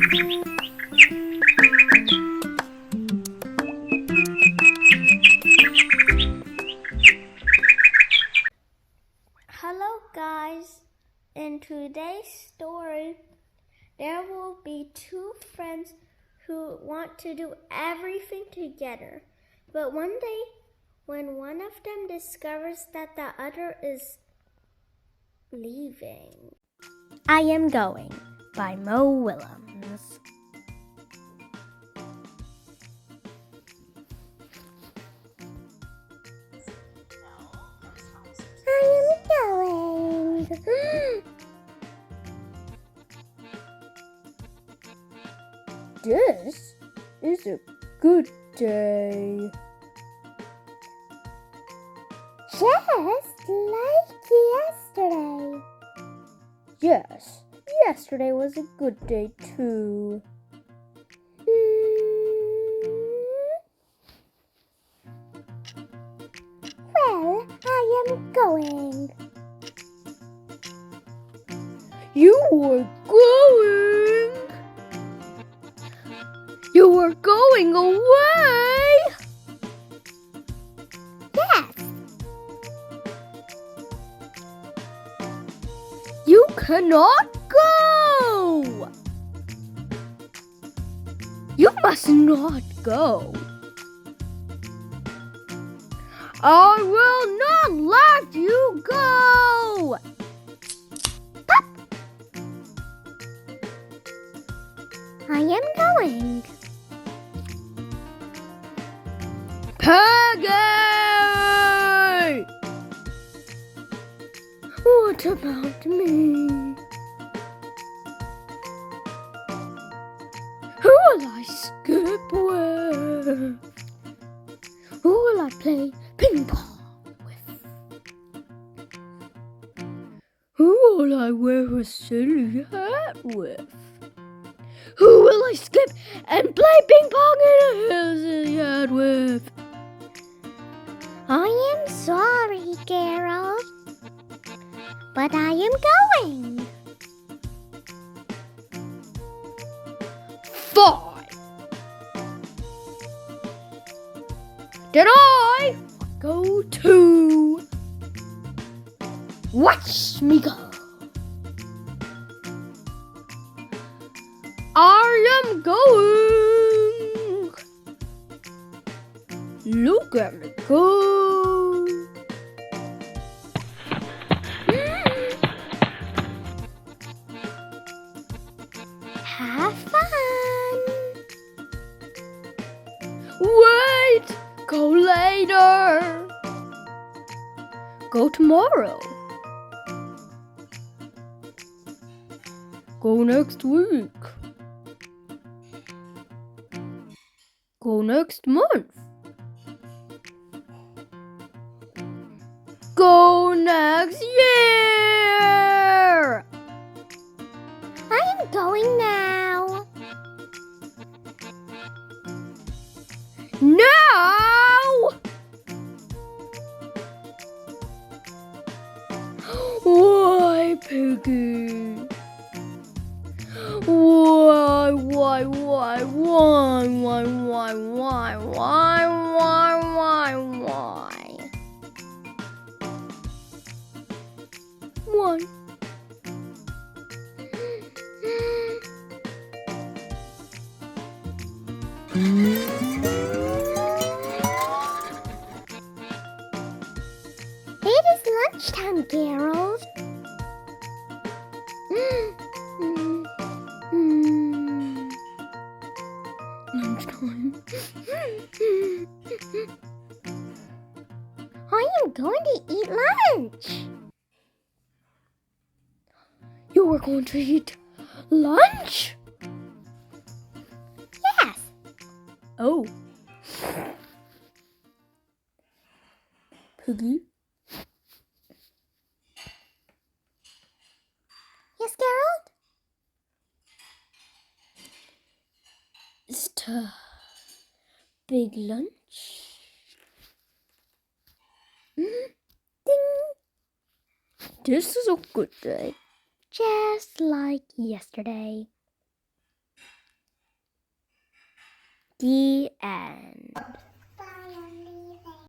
Hello guys, in today's story, there will be two friends who want to do everything together. But one day, when one of them discovers that the other is leaving. I Am Going by Mo Willems. I am going. This is a good day. Just like yesterday. Yes, yesterday was a good day too. Well, I am going. You are going? You are going away? Yes. You cannot go. You must not go. I will not let you go. Pop. I am going. Piggy! What about me? Who will I skip with? Who will I play ping pong with? Who will I wear a silly hat with? Who will I skip and play ping pong in a silly hat with? I am sorry, Carol, but I am going. Fine. Then I go too. Watch me go. I am going. Look at me go. Have fun. Wait. Go later. Go tomorrow. Go next week. Go next month. Go next year. I am going now. Now? Why, Piggy? Why? Why? It is lunchtime, Gerald. Lunchtime. I am going to eat lunch. You are going to eat lunch? Yes. Oh. Piggy? Yes, Gerald? It's a big lunch. Ding. This is a good day. Just like yesterday. The end.